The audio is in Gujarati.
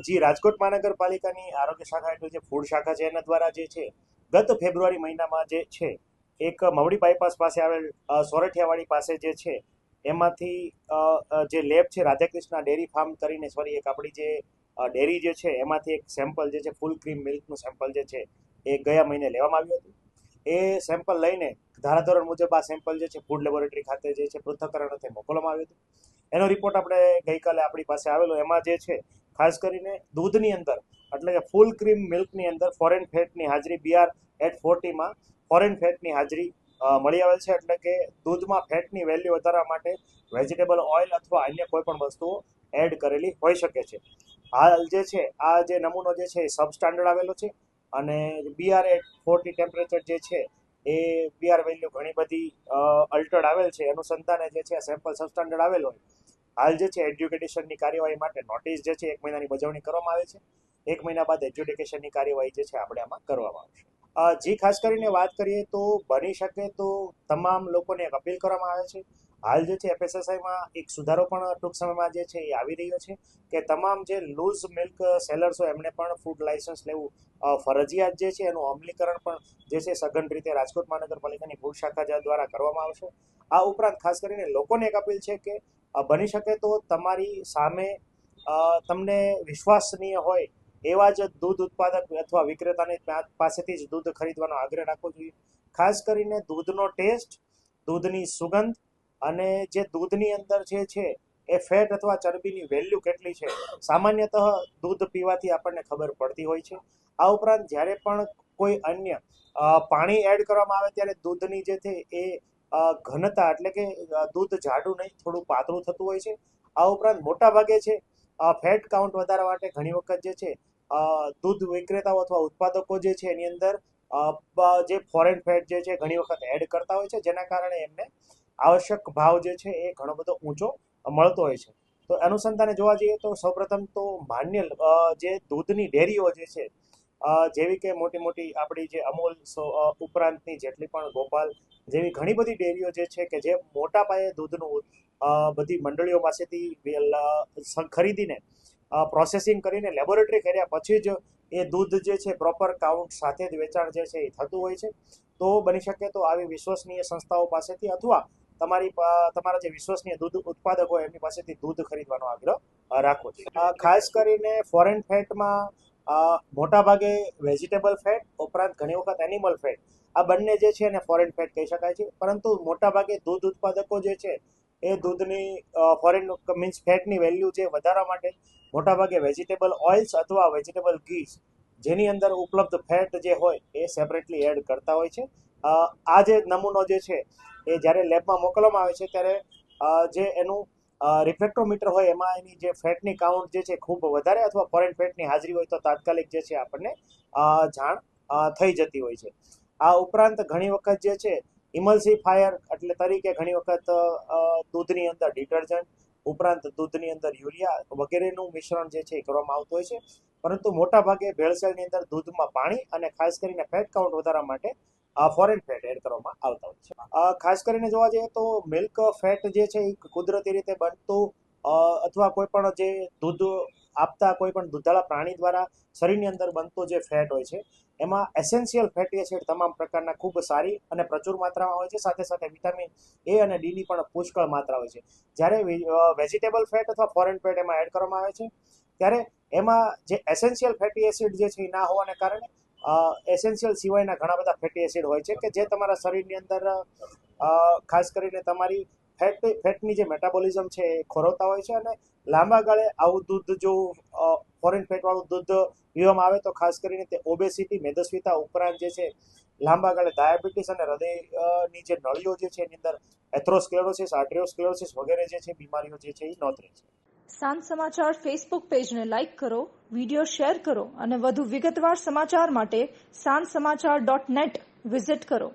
જે રાજકોટ મહાનગરપાલિકાની આરોગ્ય શાખા એટલે જે ફૂડ શાખા છે એના દ્વારા જે છે ગત ફેબ્રુઆરી મહિનામાં જે છે એક મવડી બાયપાસ પાસે આવેલ સોરઠિયાવાડી પાસે જે છે એમાંથી જે લેબ છે રાધાકૃષ્ણ ડેરી ફાર્મ કરીને એક આપણી જે ડેરી જે છે એમાંથી એક સેમ્પલ જે છે ફૂલ ક્રીમ મિલ્કનું સેમ્પલ જે છે એ ગયા મહિને લેવામાં આવ્યું હતું. એ સેમ્પલ લઈને ધારાધોરણ મુજબ આ સેમ્પલ જે છે ફૂડ લેબોરેટરી ખાતે જે છે પૃથ્થકરણ અર્થે મોકલવામાં આવ્યું હતું. એનો રિપોર્ટ આપણે ગઈકાલે આપણી પાસે આવેલો. એમાં જે છે ખાસ કરીને દૂધની અંદર એટલે કે ફૂલ ક્રીમ મિલ્કની અંદર ફોરેન ફેટની હાજરી BR@40માં ફોરેન ફેટની હાજરી મળી આવેલ છે. એટલે કે દૂધમાં ફેટની વેલ્યુ વધારવા માટે વેજીટેબલ ઓઇલ અથવા અન્ય કોઈ પણ વસ્તુઓ એડ કરેલી હોઈ શકે છે. હાલ જે છે આ જે નમૂનો જે છે એ સબ સ્ટાન્ડર્ડ આવેલો છે અને BR@40 ટેમ્પરેચર જે છે એ BR વેલ્યુ ઘણી બધી અલ્ટર્ડ આવેલ છે. અનુસંધાને જે છે સેમ્પલ સબ સ્ટાન્ડર્ડ આવેલ હોય. હાલ જે છે એડ્યુકેશનની કાર્યવાહી માટે નોટિસ જે છે 1 મહિનાની બજવણી કરવામાં આવે છે. 1 મહિના બાદ એડ્યુકેશનની કાર્યવાહી જે છે આપણે આમાં કરવામાં આવશે. જે ખાસ કરીને વાત કરીએ તો બની શકે તો તમામ લોકોને એક અપીલ કરવામાં આવે છે. હાલ જે છે FSSAIમાં એક સુધારો પણ ટૂંક સમયમાં જે છે એ આવી રહ્યો છે કે તમામ જે લૂઝ મિલ્ક સેલર્સ હોય એમને પણ ફૂડ લાયસન્સ લેવું ફરજિયાત જે છે એનું અમલીકરણ પણ જે છે સઘન રીતે રાજકોટ મહાનગરપાલિકાની ફૂડ શાખા દ્વારા કરવામાં આવશે. આ ઉપરાંત ખાસ કરીને લોકોને એક અપીલ છે કે બની શકે તો તમારી સામે તમને વિશ્વસનીય હોય એવા જ દૂધ ઉત્પાદક અથવા વિક્રેતાની પાસેથી જ દૂધ ખરીદવાનો આગ્રહ રાખવો જોઈએ. ખાસ કરીને દૂધનો ટેસ્ટ, દૂધની સુગંધ અને જે દૂધની અંદર જે છે એ ફેટ અથવા ચરબીની વેલ્યુ કેટલી છે સામાન્યતઃ દૂધ પીવાથી આપણને ખબર પડતી હોય છે. આ ઉપરાંત જ્યારે પણ કોઈ અન્ય પાણી એડ કરવામાં આવે ત્યારે દૂધની જે છે એ ઘનતા એટલે કે દૂધ જાડું નહીં થોડું પાતળું થતું હોય છે. આ ઉપરાંત મોટા ભાગે છે ફેટ કાઉન્ટ વધારવા માટે ઘણી વખત જે છે દૂધ વિક્રેતાઓ અથવા ઉત્પાદકો જે છે એની અંદર જે ફોરેન ફેટ જે છે ઘણી વખત એડ કરતા હોય છે, જેના કારણે એમને આવશ્યક ભાવ જે છે એ ઘણો બધો ઊંચો મળતો હોય છે. તો અનુસંધાને જોવા જઈએ તો સૌપ્રથમ તો માન્ય જે દૂધની ડેરીઓ જે છે જેવી કે મોટી મોટી આપણી જે અમૂલ ઉપરાંતની જેટલી પણ ગોપાલ જેવી ઘણી બધી ડેરીઓ જે છે કે જે મોટા પાયે દૂધનું બધી મંડળીઓ પાસેથી ખરીદીને પ્રોસેસિંગ કરીને લેબોરેટરી કર્યા પછી જ એ દૂધ જે છે પ્રોપર કાઉન્ટ સાથે જ વેચાણ જે છે એ થતું હોય છે. તો બની શકે તો આવી વિશ્વસનીય સંસ્થાઓ પાસેથી અથવા તમારા જે વિશ્વસનીય દૂધ ઉત્પાદક હોય એમની પાસેથી દૂધ ખરીદવાનો આગ્રહ રાખવો જોઈએ. ખાસ કરીને ફોરેન ફેટમાં મોટા ભાગે વેજીટેબલ ફેટ ઉપરાંત ઘણી વખત એનિમલ ફેટ આ બંને જે છે એને ફોરેન ફેટ કહી શકાય છે. પરંતુ મોટા ભાગે દૂધ ઉત્પાદકો જે છે એ દૂધની ફોરેન મીન્સ ફેટની વેલ્યુ જે વધારવા માટે મોટાભાગે વેજીટેબલ ઓઇલ્સ અથવા વેજીટેબલ ઘીસ જેની અંદર ઉપલબ્ધ ફેટ જે હોય એ સેપરેટલી એડ કરતા હોય છે. આ જે નમૂનો જે છે એ જ્યારે લેબમાં મોકલવામાં આવે છે ત્યારે જે એનું રિફ્રેક્ટોમીટર હોય એમાં એની જે ફેટની કાઉન્ટ જે છે ખૂબ વધારે અથવા ફોરેન ફેટની હાજરી હોય તો તાત્કાલિક જે છે આપણને જાણ થઈ જતી હોય છે. આ ઉપરાંત ઘણી વખત જે છે ઇમલ્સિફાયર એટલે તરીકે ઘણી વખત દૂધની અંદર ડિટર્જન્ટ ઉપરાંત દૂધની અંદર યુરિયા વગેરેનું મિશ્રણ જે છે એ કરવામાં આવતું હોય છે. પરંતુ મોટા ભાગે ભેળસેળની અંદર દૂધમાં પાણી અને ખાસ કરીને ફેટ કાઉન્ટ વધારવા માટે ફોરેન ફેટ એડ કરવામાં આવતા હોય છે. ખાસ કરીને જોવા જઈએ તો મિલ્ક ફેટ જે છે એ કુદરતી રીતે બનતું અથવા કોઈ પણ જે દૂધ આપતા કોઈ પણ દૂધાળા પ્રાણી દ્વારા શરીરની અંદર બનતો જે ફેટ હોય છે એમાં એસેન્શિયલ ફેટી એસિડ તમામ પ્રકારના ખૂબ સારી અને પ્રચુર માત્રામાં હોય છે. સાથે સાથે વિટામિન A અને D ની પણ પુષ્કળ માત્રા હોય છે. જ્યારે વેજીટેબલ ફેટ અથવા ફોરેન ફેટ એમાં એડ કરવામાં આવે છે ત્યારે એમાં જે એસેન્શિયલ ફેટી એસિડ જે છે એ ના હોવાને કારણે એસેન્શિયલ સિવાયના ઘણા બધા ફેટી એસિડ હોય છે કે જે તમારા શરીરની અંદર ખાસ કરીને તમારી ફેટની જે મેટાબોલિઝમ છે એ ખોરવતા હોય છે. અને લાંબા ગાળે આવું દૂધ જો ફોરેન ફેટવાળું દૂધ પીવામાં આવે તો ખાસ કરીને તે ઓબેસિટી મેદસ્વીતા ઉપરાંત જે છે લાંબા ગાળે ડાયાબિટીસ અને હૃદયની જે નળીઓ જે છે એની અંદર એથ્રોસ્ક્લેરોસિસ આર્ટેરિયોસ્ક્લેરોસિસ વગેરે જે છે બીમારીઓ જે છે એ નોંધે છે. સાંજ સમાચાર ફેસબુક પેજને લાઇક કરો, વિડીયો શેર કરો અને વધુ વિગતવાર સમાચાર માટે sanssamachar.net વિઝિટ કરો.